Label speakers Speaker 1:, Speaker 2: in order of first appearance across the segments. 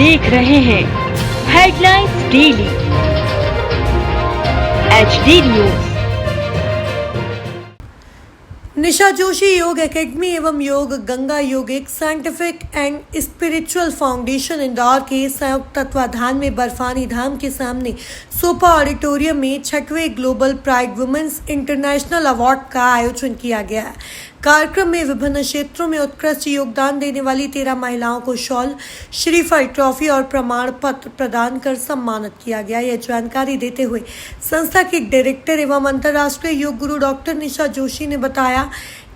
Speaker 1: देख रहे हैं हेडलाइंस डेली HD न्यूज।
Speaker 2: निशा जोशी योग एकेडमी एवं योग गंगा योग एक scientific and spiritual foundation Indore के संयुक्त तत्वाधान में बर्फानी धाम के सामने सोपा ऑडिटोरियम में 6वें global pride women's international award का आयोजन किया गया है। कार्यक्रम में विभिन्न क्षेत्रों में उत्कृष्ट योगदान देने वाली 13 महिलाओं को शॉल, श्रीफल, ट्रॉफी और प्रमाण पत्र प्रदान कर सम्मानित किया गया। यह जानकारी देते हुए संस्था के डायरेक्टर एवं अंतर्राष्ट्रीय योग गुरु डॉक्टर निशा जोशी ने बताया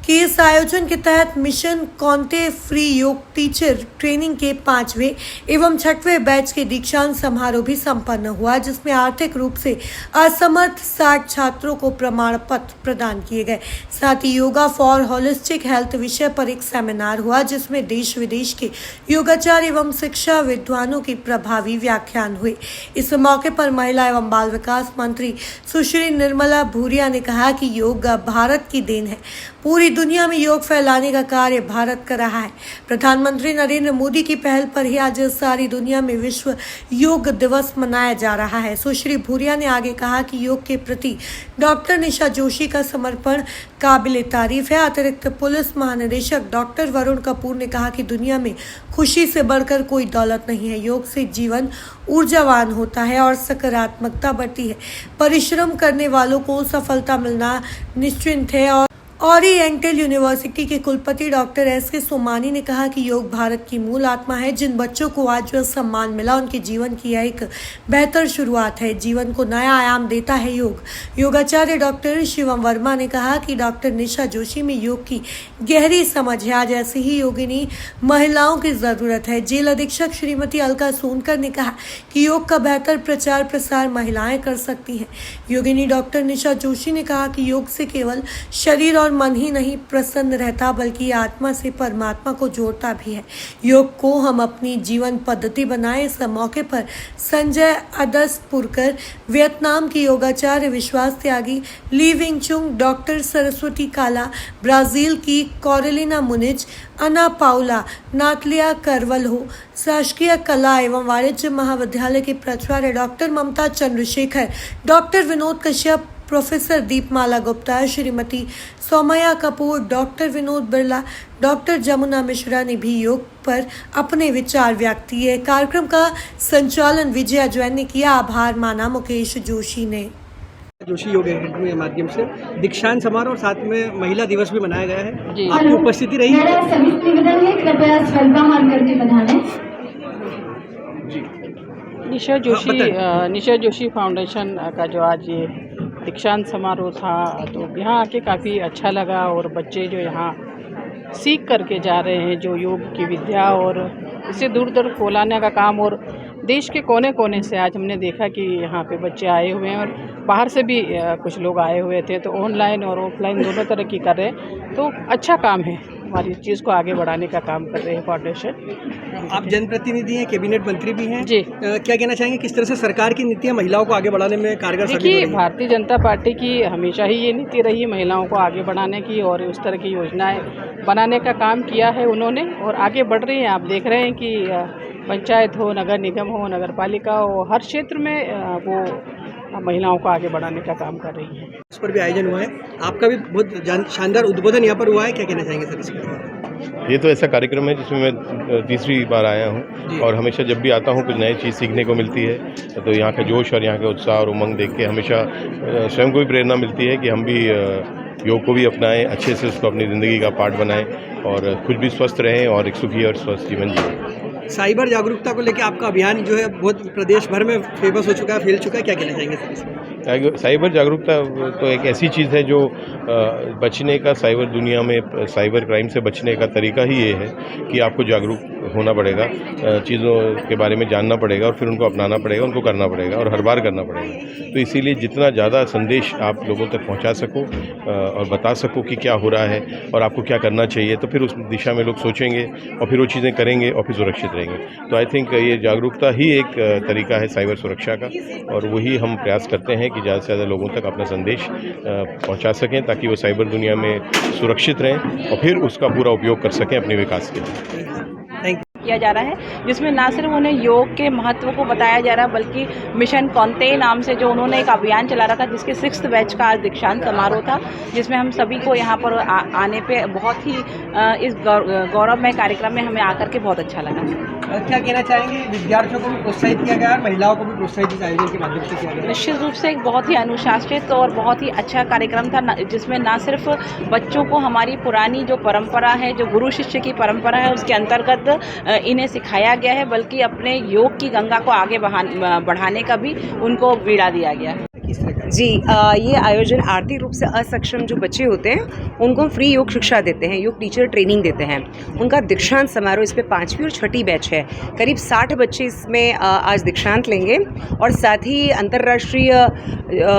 Speaker 2: कि इस आयोजन के तहत मिशन कॉन्टे फ्री योग टीचर ट्रेनिंग के 5वें एवं 6वें बैच के दीक्षांत समारोह भी संपन्न हुआ, जिसमें आर्थिक रूप से असमर्थ 60 छात्रों को प्रमाण पत्र प्रदान किए गए। साथ ही योगा फॉर होलिस्टिक हेल्थ विषय पर एक सेमिनार हुआ, जिसमें देश विदेश के योगाचार्य एवं शिक्षा विद्वानों के प्रभावी व्याख्यान हुए। इस मौके पर महिला एवं बाल विकास मंत्री सुश्री निर्मला भूरिया ने कहा कि योग भारत की देन है। पूरी दुनिया में योग फैलाने का कार्य भारत कर रहा है। प्रधानमंत्री नरेंद्र मोदी की पहल पर ही आज सारी दुनिया में विश्व योग दिवस मनाया जा रहा है। सुश्री भूरिया ने आगे कहा कि योग के प्रति डॉक्टर निशा जोशी का समर्पण काबिले तारीफ है। अतिरिक्त पुलिस महानिदेशक डॉक्टर वरुण कपूर ने कहा कि दुनिया में खुशी से बढ़कर कोई दौलत नहीं है। योग से जीवन ऊर्जावान होता है और सकारात्मकता बढ़ती है। परिश्रम करने वालों को सफलता मिलना निश्चित है। और ओरिएंटल यूनिवर्सिटी के कुलपति डॉक्टर S.K. सोमानी ने कहा कि योग भारत की मूल आत्मा है। जिन बच्चों को आज जो सम्मान मिला, उनके जीवन की यह एक बेहतर शुरुआत है। जीवन को नया आयाम देता है योग। योगाचार्य डॉक्टर शिवम वर्मा ने कहा कि डॉक्टर निशा जोशी में योग की गहरी समझ है। आज ऐसी ही योगिनी महिलाओं की जरूरत है। जेल अधीक्षक श्रीमती अलका सोनकर ने कहा कि योग का बेहतर प्रचार प्रसार महिलाएं कर सकती हैं। योगिनी डॉक्टर निशा जोशी ने कहा कि योग से केवल शरीर और मन ही नहीं प्रसन्न रहता, बल्कि आत्मा से परमात्मा को जोड़ता भी है। योग को हम अपनी जीवन पद्धति बनाएं। इस मौके पर संजय अदसपुरकर, वियतनाम की योगाचार्य विश्वास त्यागी, ली विंग चुंग, डॉक्टर सरस्वती काला, ब्राजील की कोरेलिना मुनिज, अना पाउला, नातलिया करवलहो, शासकीय कला एवं वाणिज्य महाविद्यालय के प्राचार्य डॉक्टर ममता चंद्रशेखर, डॉक्टर विनोद कश्यप, प्रोफेसर दीपमाला गुप्ता, श्रीमती सौमया कपूर, डॉक्टर विनोद बिरला, डॉक्टर जमुना मिश्रा ने भी योग पर अपने विचार व्यक्त किए। कार्यक्रम का संचालन विजया जैन ने किया। आभार माना मुकेश जोशी ने।
Speaker 3: जोशी योग एकेडमी के माध्यम से दीक्षांत समारोह और साथ में महिला दिवस भी मनाया गया है। आपकी उपस्थिति रही है।
Speaker 4: निशा जोशी फाउंडेशन का जो आज ये दीक्षांत समारोह था, तो यहाँ आके काफ़ी अच्छा लगा। और बच्चे जो यहाँ सीख करके जा रहे हैं जो योग की विद्या, और इसे दूर दूर फैलाने का काम। और देश के कोने कोने से आज हमने देखा कि यहाँ पे बच्चे आए हुए हैं, और बाहर से भी कुछ लोग आए हुए थे। तो ऑनलाइन और ऑफलाइन दोनों तरह की कर रहे हैं। तो अच्छा काम है, हमारी चीज़ को आगे बढ़ाने का काम कर रहे हैं फाउंडेशन।
Speaker 3: आप जनप्रतिनिधि हैं, कैबिनेट मंत्री भी हैं
Speaker 4: जी।
Speaker 3: क्या कहना चाहेंगे, किस तरह से सरकार की नीतियाँ महिलाओं को आगे बढ़ाने में कारगर साबित हो रही
Speaker 4: देखिए,
Speaker 3: हैं?
Speaker 4: भारतीय जनता पार्टी की हमेशा ही ये नीति रही महिलाओं को आगे बढ़ाने की, और उस तरह की योजनाएं बनाने का काम किया है उन्होंने, और आगे बढ़ रही हैं। आप देख रहे हैं कि पंचायत हो, नगर निगम हो, नगर पालिका हो, हर क्षेत्र में वो महिलाओं को आगे बढ़ाने का काम कर रही है।
Speaker 3: इस पर भी आयोजन हुआ है, आपका भी बहुत शानदार उद्बोधन यहाँ पर हुआ है। क्या कहना चाहेंगे सर इसमें?
Speaker 5: ये तो ऐसा कार्यक्रम है जिसमें मैं तीसरी बार आया हूँ, और हमेशा जब भी आता हूँ कुछ नई चीज़ सीखने को मिलती है। तो यहाँ का जोश और यहाँ का उत्साह और उमंग देख के हमेशा स्वयं को भी प्रेरणा मिलती है कि हम भी योग को भी अपनाएं, अच्छे से उसको अपनी ज़िंदगी का पार्ट बनाएं, और खुद भी स्वस्थ रहें और एक सुखी और स्वस्थ जीवन जिएं।
Speaker 3: साइबर जागरूकता को लेकर आपका अभियान जो है बहुत प्रदेश भर में फेमस हो चुका है, फैल चुका है। क्या कहना चाहेंगे सर इसमें?
Speaker 5: साइबर जागरूकता तो एक ऐसी चीज़ है जो बचने का, साइबर दुनिया में साइबर क्राइम से बचने का तरीका ही ये है कि आपको जागरूक होना पड़ेगा, चीज़ों के बारे में जानना पड़ेगा, और फिर उनको अपनाना पड़ेगा, उनको करना पड़ेगा, और हर बार करना पड़ेगा। तो इसीलिए जितना ज़्यादा संदेश आप लोगों तक पहुंचा सको और बता सको कि क्या हो रहा है और आपको क्या करना चाहिए, तो फिर उस दिशा में लोग सोचेंगे और फिर वो चीज़ें करेंगे और फिर सुरक्षित रहेंगे। तो आई थिंक ये जागरूकता ही एक तरीका है साइबर सुरक्षा का, और वही हम प्रयास करते हैं कि ज़्यादा से ज़्यादा लोगों तक अपना संदेश पहुंचा सकें, ताकि वो साइबर दुनिया में सुरक्षित रहें और फिर उसका पूरा उपयोग कर सकें अपने विकास के लिए।
Speaker 3: Thank you.
Speaker 4: किया जा रहा है, जिसमें ना सिर्फ उन्हें योग के महत्व को बताया जा रहा है बल्कि मिशन कौंते नाम से जो उन्होंने एक अभियान चला रखा, जिसके 6th बैच का आज दीक्षांत समारोह था, जिसमें हम सभी को यहाँ पर आने पे बहुत ही इस गौरवमय कार्यक्रम में हमें आकर के बहुत अच्छा लगा।
Speaker 3: क्या कहना चाहेंगे? विद्यार्थियों को भी प्रोत्साहित किया गया और महिलाओं को भी प्रोत्साहित इस आयोजन के माध्यम से किया गया।
Speaker 4: निश्चित रूप से एक बहुत ही अनुशासित और बहुत ही अच्छा कार्यक्रम था, जिसमें ना सिर्फ बच्चों को हमारी पुरानी जो परंपरा है, जो गुरु शिष्य की परंपरा है, उसके अंतर्गत इन्हें सिखाया गया है, बल्कि अपने योग की गंगा को आगे बढ़ाने का भी उनको बीड़ा दिया गया है।
Speaker 6: जी, ये आयोजन आर्थिक रूप से असक्षम जो बच्चे होते हैं उनको हम फ्री योग शिक्षा देते हैं, योग टीचर ट्रेनिंग देते हैं। उनका दीक्षांत समारोह इस पे 5वीं और 6ठी बैच है। करीब 60 बच्चे इसमें आज दीक्षांत लेंगे और साथ ही अंतर्राष्ट्रीय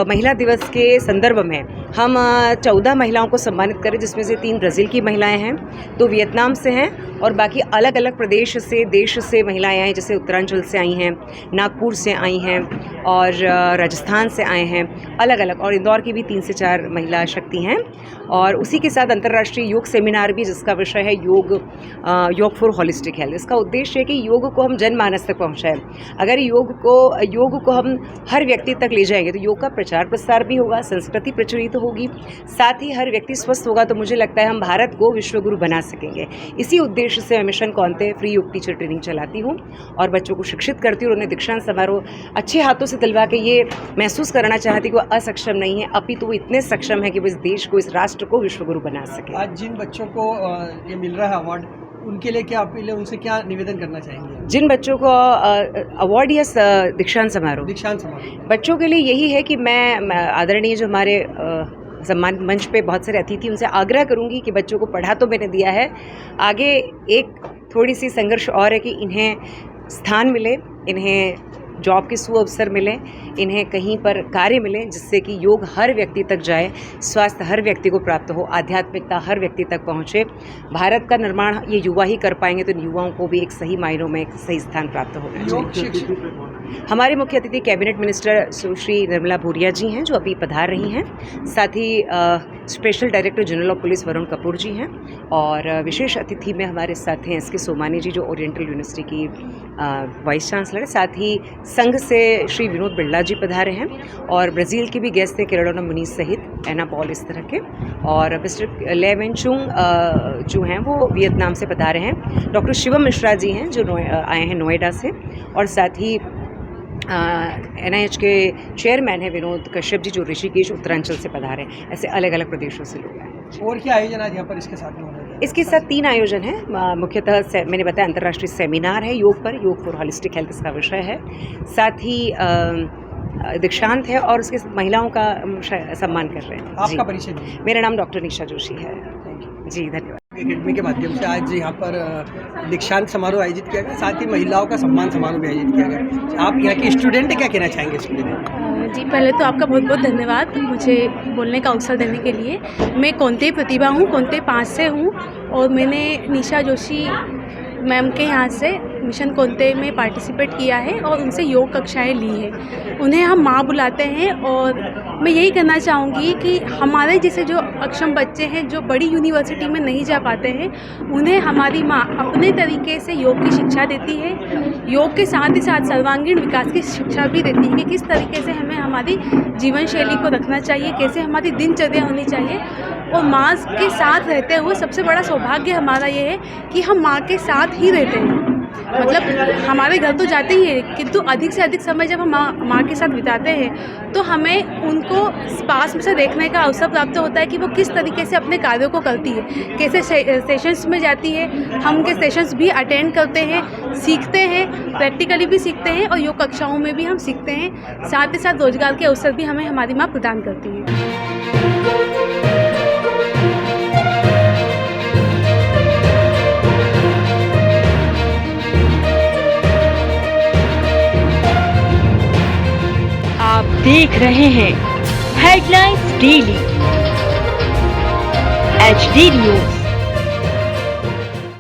Speaker 6: महिला दिवस के संदर्भ में हम 14 महिलाओं को सम्मानित करें, जिसमें से 3 ब्राज़ील की महिलाएं हैं, 2 वियतनाम से हैं और बाकी अलग अलग प्रदेश से, देश से महिलाएं आई, जैसे उत्तरांचल से आई हैं, नागपुर से आई हैं और राजस्थान से आए हैं, अलग अलग, और इंदौर की भी 3 से 4 महिला शक्ति हैं। और उसी के साथ अंतर्राष्ट्रीय योग सेमिनार भी, जिसका विषय है योग फॉर होलिस्टिक हेल्थ। इसका उद्देश्य है कि योग को हम जनमानस तक पहुंचाएं। अगर योग को हम हर व्यक्ति तक ले जाएंगे तो योग का प्रचार प्रसार भी होगा, संस्कृति प्रचलित होगी, साथ ही हर व्यक्ति स्वस्थ होगा, तो मुझे लगता है हम भारत को विश्वगुरु बना सकेंगे। इसी उद्देश्य से मैं मिशन कौंते फ्री योग टीचर ट्रेनिंग चलाती हूँ और बच्चों को शिक्षित करती हूँ। उन्हें दीक्षांत समारोह अच्छे हाथों से दिलवा के ये महसूस कराना चाहती कि वो असक्षम नहीं है, अपितु वो इतने सक्षम है कि वो इस देश को, इस राष्ट्र को विश्वगुरु बना सके।
Speaker 3: आज जिन बच्चों को ये मिल रहा है अवार्ड, उनके लिए क्या अपील है, उनसे क्या निवेदन करना चाहेंगे?
Speaker 6: जिन बच्चों को अवार्ड या दीक्षांत समारोह बच्चों के लिए यही है कि मैं आदरणीय जो हमारे सम्मान मंच पे बहुत सारे अतिथि, उनसे आग्रह करूंगी कि बच्चों को पढ़ा तो मैंने दिया है, आगे एक थोड़ी सी संघर्ष और है कि इन्हें स्थान मिले, इन्हें जॉब के सुअवसर मिले, इन्हें कहीं पर कार्य मिले, जिससे कि योग हर व्यक्ति तक जाए, स्वास्थ्य हर व्यक्ति को प्राप्त हो, आध्यात्मिकता हर व्यक्ति तक पहुँचे। भारत का निर्माण ये युवा ही कर पाएंगे, तो युवाओं को भी एक सही मायनों में एक सही स्थान प्राप्त होगा। हमारे मुख्य अतिथि कैबिनेट मिनिस्टर सुश्री निर्मला भूरिया जी हैं, जो अभी पधार रही हैं। साथ ही special director general of police Varun Kapoor ji हैं और विशेष अतिथि में हमारे साथ हैं SK सोमानी जी, जो ओरिएंटल यूनिवर्सिटी की वाइस चांसलर है। साथ ही संघ से श्री विनोद बिरला जी पधारे हैं और ब्राज़ील के भी गेस्ट थे, कैरोलिना मुनीज सहित, एना पॉल, इस तरह के, और मिस्टर ले वेन चुंग जो हैं वो वियतनाम से पधारे हैं। डॉक्टर शिवम मिश्रा जी हैं जो आए हैं नोएडा से, और साथ ही NIH के चेयरमैन हैं विनोद कश्यप जी, जो ऋषिकेश उत्तरांचल से पधारे हैं। ऐसे अलग अलग प्रदेशों से लोग आए।
Speaker 3: और क्या आयोजन आज यहाँ पर इसके साथ में हो रहा है?
Speaker 6: इसके साथ 3 आयोजन हैं। मुख्यतः मैंने बताया अंतर्राष्ट्रीय सेमिनार है योग पर, योग फॉर होलिस्टिक हेल्थ इसका विषय है, साथ ही दीक्षांत है और उसके महिलाओं का सम्मान कर रहे हैं।
Speaker 3: आपका परिचय?
Speaker 6: मेरा नाम डॉक्टर निशा जोशी है। जी, धन्यवाद।
Speaker 3: एकेडमी के माध्यम से आज यहाँ पर दीक्षांत समारोह आयोजित किया गया, साथ ही महिलाओं का सम्मान समारोह भी आयोजित किया गया। आप यहाँ की स्टूडेंट है, क्या कहना चाहेंगे इसके लिए?
Speaker 7: जी, पहले तो आपका बहुत बहुत धन्यवाद मुझे बोलने का अवसर देने के लिए। मैं कौंते प्रतिभा हूँ, कौंते 5 से हूँ और मैंने निशा जोशी मैम के यहाँ से मिशन कौंते में पार्टिसिपेट किया है और उनसे योग कक्षाएं ली है। उन्हें हम माँ बुलाते हैं और मैं यही कहना चाहूँगी कि हमारे जैसे जो अक्षम बच्चे हैं, जो बड़ी यूनिवर्सिटी में नहीं जा पाते हैं, उन्हें हमारी माँ अपने तरीके से योग की शिक्षा देती है। योग के साथ ही साथ सर्वांगीण विकास की शिक्षा भी देती है कि किस तरीके से हमें हमारी जीवन शैली को रखना चाहिए, कैसे हमारी दिनचर्या होनी चाहिए। और माँ के साथ रहते हुए सबसे बड़ा सौभाग्य हमारा ये है कि हम माँ के साथ ही रहते हैं। मतलब हमारे घर तो जाते ही हैं, किंतु अधिक से अधिक समय जब हम माँ के साथ बिताते हैं तो हमें उनको पास में से देखने का अवसर प्राप्त होता है कि वो किस तरीके से अपने कार्यों को करती है, कैसे सेशंस में जाती है। हम उनके सेशंस भी अटेंड करते हैं, सीखते हैं, प्रैक्टिकली भी सीखते हैं और योग कक्षाओं में भी हम सीखते हैं। साथ ही साथ रोजगार के अवसर भी हमें हमारी माँ प्रदान करती है।
Speaker 1: आप देख रहे हैं हेडलाइंस डेली HD न्यूज।